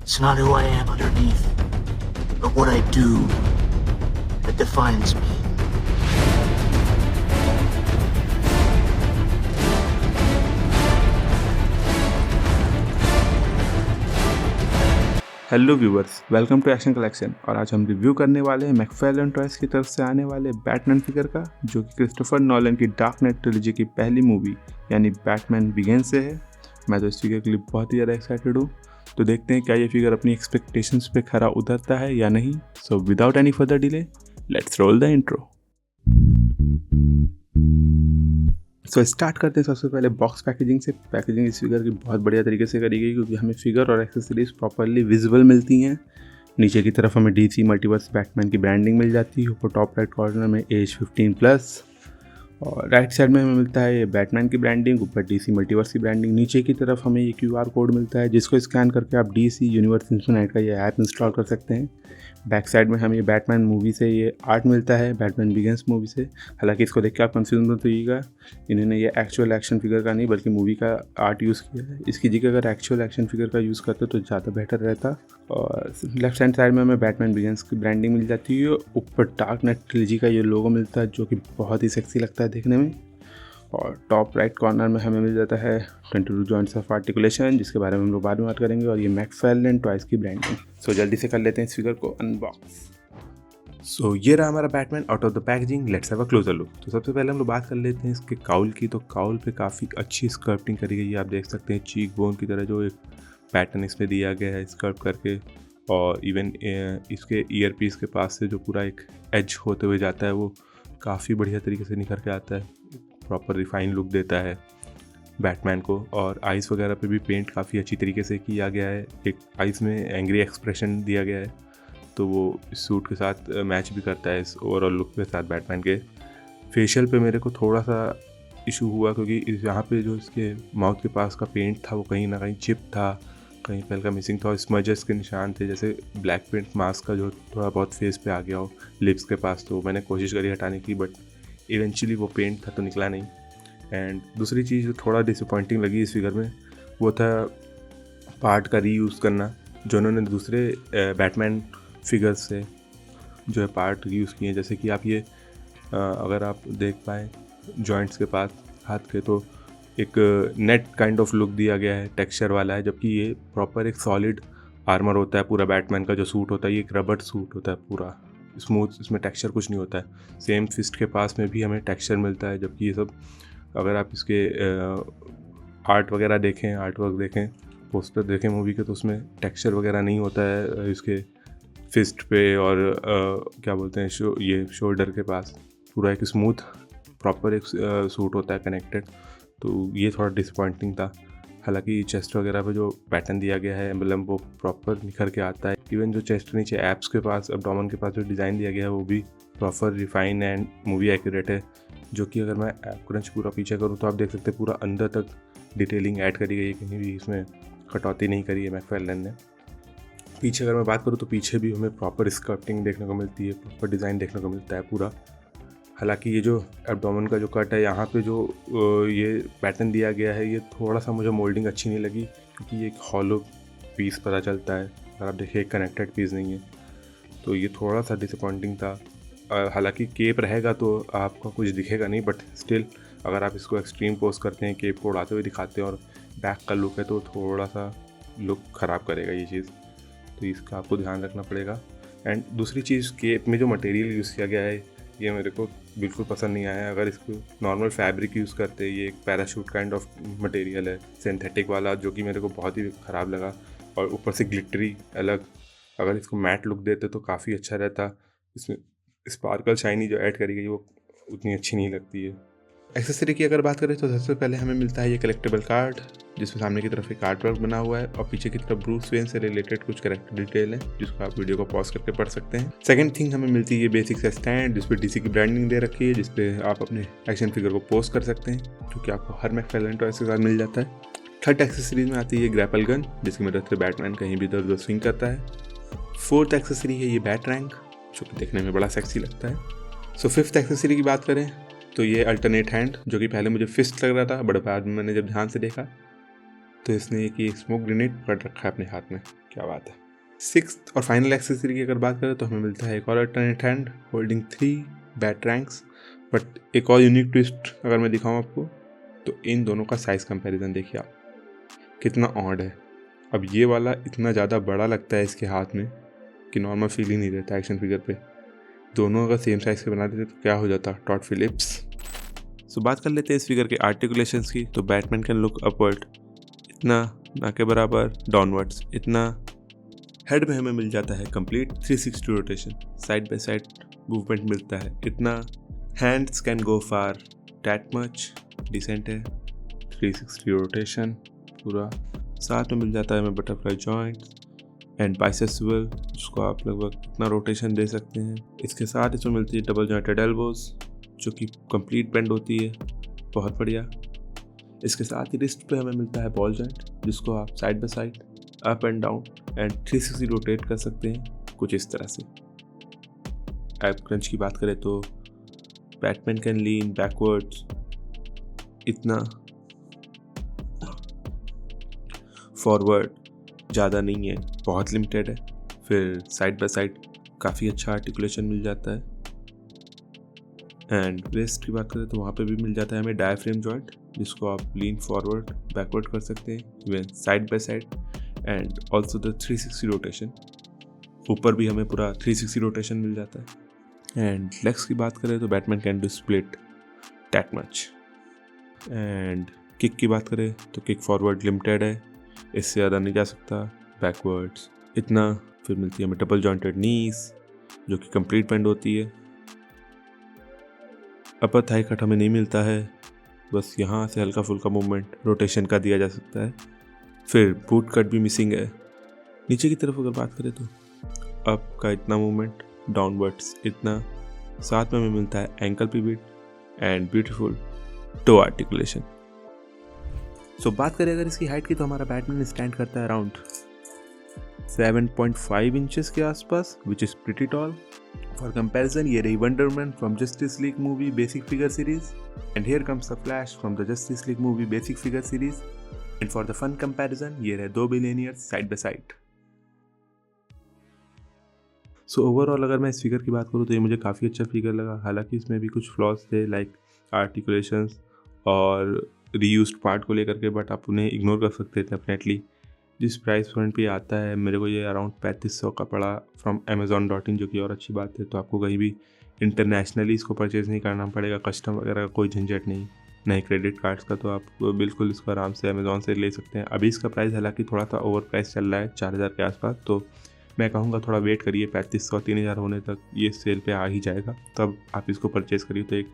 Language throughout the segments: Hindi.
It's not who I am underneath, but what I do that defines me. Hello viewers, welcome to action collection. और आज हम रिव्यू करने वाले हैं मैकफार्लेन टॉयज की तरफ से आने वाले बैटमैन फिगर का, जो कि क्रिस्टोफर नॉलन की डार्क नाइट ट्रिलॉजी की पहली मूवी यानी बैटमैन बिगिंस से है। मैं तो इस फिगर के लिए बहुत ही ज़्यादा एक्साइटेड हूँ। तो देखते हैं क्या ये फिगर अपनी एक्सपेक्टेशंस पे खरा उतरता है या नहीं। So without any further delay, let's roll the intro. So start करते हैं सबसे पहले बॉक्स पैकेजिंग से। पैकेजिंग इस फिगर की बहुत बढ़िया तरीके से करी गई, क्योंकि हमें फिगर और एक्सेसरीज प्रॉपरली विजिबल मिलती हैं। नीचे की तरफ हमें DC मल्टीवर्स बैटमैन की ब्रांडिंग मिल जाती है। ऊपर टॉप राइट कॉर्नर में एज 15+, और राइट साइड में हमें मिलता है ये बैटमैन की ब्रांडिंग, ऊपर DC मल्टीवर्स की ब्रांडिंग। नीचे की तरफ हमें ये QR कोड मिलता है, जिसको स्कैन करके आप DC यूनिवर्स इन्फिनाइट का ये ऐप इंस्टॉल कर सकते हैं। बैक साइड में हमें ये बैटमैन मूवी से ये आर्ट मिलता है, बैटमैन बिगिंस मूवी से। हालांकि इसको देख के आप कंफ्यूज मत होइएगा, इन्होंने ये एक्चुअल एक्शन फिगर का नहीं बल्कि मूवी का आर्ट यूज़ किया है। इसकी जगह अगर एक्चुअल एक्शन फिगर का यूज़ करते तो ज़्यादा बेटर रहता। और लेफ्ट हैंड साइड में हमें बैटमैन बिगिंस की ब्रांडिंग मिल जाती है। ऊपर डार्क नाइट ट्रिलॉजी का ये लोगो मिलता है, जो कि बहुत ही सेक्सी लगता है देखने में। और टॉप राइट कॉर्नर में हमें मिल जाता है 22 जॉइंट्स ऑफ आर्टिकुलेशन, जिसके बारे में हम लोग बाद में बात करेंगे। और ये मैकफार्लेन टॉयज की ब्रांडिंग। सो जल्दी से कर लेते हैं इस फिगर को अनबॉक्स। सो ये रहा हमारा Batman out of the packaging. Let's have a closure look. तो सबसे पहले हम लोग बात कर लेते हैं इसके काउल की। तो काउल पे काफ़ी अच्छी स्कल्पटिंग करी गई है। आप देख सकते हैं चीक बोन की तरह जो एक पैटर्न इसमें दिया गया है स्कल्प करके। और इवन इसके ईयर पीस के पास से जो पूरा एक एज होते हुए जाता है, वो काफ़ी बढ़िया तरीके से निखर के आता है, प्रॉपर रिफाइन लुक देता है बैटमैन को। और आइज़ वगैरह पे भी पेंट काफ़ी अच्छी तरीके से किया गया है। एक आइज़ में एंग्री एक्सप्रेशन दिया गया है, तो वो इस सूट के साथ मैच भी करता है इस ओवरऑल लुक के साथ बैटमैन के। फेशियल पे मेरे को थोड़ा सा इशू हुआ, क्योंकि यहाँ पे जो इसके माउथ के पास का पेंट था वो कहीं ना कहीं चिप था, कहीं पे हल्का मिसिंग था। और स्मजर्स के निशान थे, जैसे ब्लैक पेंट मास्क का जो थोड़ा बहुत फेस पे आ गया हो लिप्स के पास। तो मैंने कोशिश करी हटाने की, बट इवेंचुअली वो पेंट था तो निकला नहीं। एंड दूसरी चीज़ जो थोड़ा डिसअपॉइंटिंग लगी इस फिगर में, वो था पार्ट का रीयूज़ करना, जो उन्होंने दूसरे बैटमैन फिगर्स से जो है पार्ट यूज़ किए। जैसे कि आप ये अगर आप देख पाएँ जॉइंट्स के पास हाथ के, तो एक नेट काइंड ऑफ लुक दिया गया है, टेक्सचर वाला है। जबकि ये प्रॉपर एक सॉलिड आर्मर होता है पूरा बैटमैन का जो सूट होता है, ये एक रबर सूट होता है पूरा स्मूथ, इसमें टेक्सचर कुछ नहीं होता है। सेम फिस्ट के पास में भी हमें टेक्सचर मिलता है। जबकि ये सब अगर आप इसके आर्ट वगैरह देखें, आर्ट वर्क देखें, पोस्टर देखें मूवी के, तो उसमें टेक्सचर वगैरह नहीं होता है इसके फिस्ट पे। और क्या बोलते हैं ये शोल्डर के पास पूरा एक स्मूथ प्रॉपर एक सूट होता है कनेक्टेड। तो ये थोड़ा डिसअपॉइंटिंग था। हालांकि चेस्ट वगैरह पे जो पैटर्न दिया गया है एम्बलम, वो प्रॉपर निखर के आता है। इवन जो चेस्ट के नीचे एब्स के पास, एब्डोमेन के पास जो डिज़ाइन दिया गया है, वो भी proper refine and movie accurate है। जो कि अगर मैं क्रंच पूरा पीछे करूँ तो आप देख सकते हैं पूरा अंदर तक डिटेलिंग ऐड करी गई है, कहीं भी इसमें कटौती नहीं करी है मैकफार्लेन ने। पीछे अगर मैं बात करूँ तो पीछे भी हमें प्रॉपर स्कल्पटिंग देखने को मिलती है, प्रॉपर डिज़ाइन देखने को मिलता है पूरा। हालांकि ये जो एब्डोमेन का जो कट है, यहाँ पे जो ये पैटर्न दिया गया है, ये थोड़ा सा मुझे मोल्डिंग अच्छी नहीं लगी, क्योंकि ये एक हॉलो पीस पता चलता है। अगर आप देखिए एक कनेक्टेड पीस नहीं है, तो ये थोड़ा सा डिसअपॉइंटिंग था। हालांकि केप रहेगा तो आपको कुछ दिखेगा नहीं, बट स्टिल अगर आप इसको एक्सट्रीम पोज करते हैं, केप को उड़ाते हुए दिखाते हैं और बैक का लुक है, तो थोड़ा सा लुक ख़राब करेगा ये चीज़। तो इसका आपको ध्यान रखना पड़ेगा। एंड दूसरी चीज़, केप में जो मटेरियल यूज़ किया गया है, ये मेरे को बिल्कुल पसंद नहीं आया। अगर इसको नॉर्मल फैब्रिक यूज़ करते, ये एक पैराशूट काइंड ऑफ मटेरियल है सिंथेटिक वाला, जो कि मेरे को बहुत ही ख़राब लगा। और ऊपर से ग्लिटरी अलग, अगर इसको मैट लुक देते तो काफ़ी अच्छा रहता। इसमें स्पार्कल शाइनी जो ऐड करी गई वो उतनी अच्छी नहीं लगती है। एक्सेसरी की अगर बात करें तो सबसे पहले हमें मिलता है ये कलेक्टेबल कार्ड, जिसमें सामने की तरफ एक आर्ट वर्क बना हुआ है और पीछे की तरफ ब्रूस वेन से रिलेटेड कुछ कैरेक्टर डिटेल है, जिसको आप वीडियो को पॉज करके पढ़ सकते हैं। सेकंड थिंग हमें मिलती है ये बेसिक सा स्टैंड, जिसपे DC की ब्रांडिंग दे रखी है, जिसपे आप अपने एक्शन फिगर को पोस्ट कर सकते हैं, जो कि आपको हर मैकफार्लेन टॉयज के साथ मिल जाता है। थर्ड एक्सेसरीज में आती है ग्रैपल गन, जिसकी मदद से बैटमैन कहीं भी इधर उधर स्विंग करता है। फोर्थ एक्सेसरी है ये बैट रैंक, जो कि देखने में बड़ा सेक्सी लगता है। सो फिफ्थ एक्सेसरी की बात करें तो ये अल्टरनेट हैंड, जो कि पहले मुझे फिस्ट लग रहा था, बट बाद में मैंने जब ध्यान से देखा तो इसने एक स्मोक ग्रेनेड पकड़ रखा है अपने हाथ में, क्या बात है। 6th और फाइनल एक्सेसरी की अगर बात करें तो हमें मिलता है एक और अल्टरनेट हैंड होल्डिंग 3 बैटरैंक्स। बट एक और यूनिक ट्विस्ट अगर मैं दिखाऊँ आपको तो इन दोनों का साइज़ कंपैरिजन देखिए आप, कितना ऑड है। अब ये वाला इतना ज़्यादा बड़ा लगता है इसके हाथ में कि नॉर्मल फील ही नहीं रहता एक्शन फिगर पे। दोनों अगर सेम साइज़ के बना देते तो क्या हो जाता, टॉड फिलिप्स। सो बात कर लेते हैं इस फिगर के आर्टिकुलेशंस की। तो बैटमैन कैन लुक अपवर्ड, इतना ना के बराबर, डाउनवर्ड्स इतना। हेड में हमें मिल जाता है complete 360 rotation, side by side movement मिलता है इतना। Hands can go far, that much, decent है। 360 रोटेशन पूरा। साथ में मिल जाता है हमें बटरफ्लाई जॉइंट एंड बाइसेप्स स्विvel, जिसको आप लगभग इतना रोटेशन दे सकते हैं। इसके साथ इसमें मिलती है डबल जॉइंटेड एल्बोज जो कि कंप्लीट बेंड होती है, बहुत बढ़िया। इसके साथ ही रिस्ट पे हमें मिलता है बॉल जॉइंट, जिसको आप side by side, up and down and 360 rotate कर सकते हैं कुछ इस तरह से। एब क्रंच की बात करें तो बैटमैन कैन लीन बैकवर्ड्स इतना, फॉरवर्ड ज़्यादा नहीं है, बहुत लिमिटेड है। फिर साइड बाय साइड काफ़ी अच्छा आर्टिकुलेशन मिल जाता है। एंड वेस्ट की बात करें तो वहाँ पे भी मिल जाता है हमें डायफ्रेम जॉइंट, जिसको आप लीन फॉरवर्ड बैकवर्ड कर सकते हैं, even side by side and also the 360 rotation. ऊपर भी हमें पूरा 360 रोटेशन मिल जाता है। एंड लेग्स की बात करें तो Batman can do split, that much. And kick की बात करें तो किक फॉरवर्ड लिमिटेड है, इससे ज़्यादा नहीं जा सकता, बैकवर्ड्स इतना। फिर मिलती है हमें डबल जॉइंटेड नीज जो कि कंप्लीट बेंड होती है। अपर थाई कट हमें नहीं मिलता है, बस यहाँ से हल्का फुल्का मूवमेंट रोटेशन का दिया जा सकता है। फिर बूट कट भी मिसिंग है। नीचे की तरफ अगर बात करें तो अप का इतना मूवमेंट, डाउनवर्ड्स इतना। साथ में हमें मिलता है ankle pivot and beautiful toe articulation. So बात करें अगर इसकी हाइट की तो हमारा बैटमैन स्टैंड करता है अराउंड 7.5 इंचेस के आसपास, which is pretty tall. For comparison ये रही Wonder Woman from Justice League movie basic figure series and here comes the Flash from the Justice League movie basic figure series. And for the fun comparison ये रहे 2 billionaires side by side. So overall अगर मैं इस फिगर की बात करूँ तो ये मुझे काफ़ी अच्छा फिगर लगा। हालांकि इसमें भी कुछ फ्लॉज थे लाइक आर्टिकुलेशंस और रीयूज्ड पार्ट को लेकर के, बट आप उन्हें इग्नोर कर सकते थे डेफिनेटली। जिस प्राइस पॉइंट पे आता है मेरे को ये अराउंड 3500 का पड़ा फ्रॉम amazon.in, जो कि और अच्छी बात है। तो आपको कहीं भी इंटरनेशनली इसको परचेज़ नहीं करना पड़ेगा, कस्टम वगैरह का कोई झंझट नहीं क्रेडिट कार्ड्स का। तो आप बिल्कुल इसको आराम से अमेज़ॉन से ले सकते हैं। अभी इसका प्राइस हालांकि थोड़ा सा ओवर प्राइस चल रहा है 4000 के आसपास, तो मैं कहूँगा थोड़ा वेट करिए, 3500-3000 होने तक ये सेल पे आ ही जाएगा, तब आप इसको परचेज़ करिए। तो एक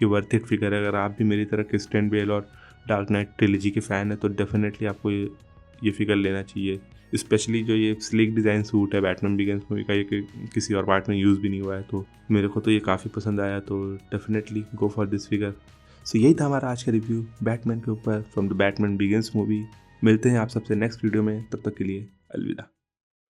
ये वर्थ इट फिगर है। अगर आप भी मेरी तरह क्रिस्टियन बेल और डार्क नाइट ट्रिलॉजी के फ़ैन है तो डेफिनेटली आपको ये फिगर लेना चाहिए। स्पेशली जो ये स्लिक डिज़ाइन सूट है बैटमैन बिगिंस मूवी का, ये किसी और पार्ट में यूज़ भी नहीं हुआ है, तो मेरे को तो ये काफ़ी पसंद आया। तो definitely go for this figure. So यही था हमारा आज का रिव्यू बैटमैन के ऊपर from the Batman Begins movie. मिलते हैं आप सबसे नेक्स्ट वीडियो में, तब तक के लिए अलविदा।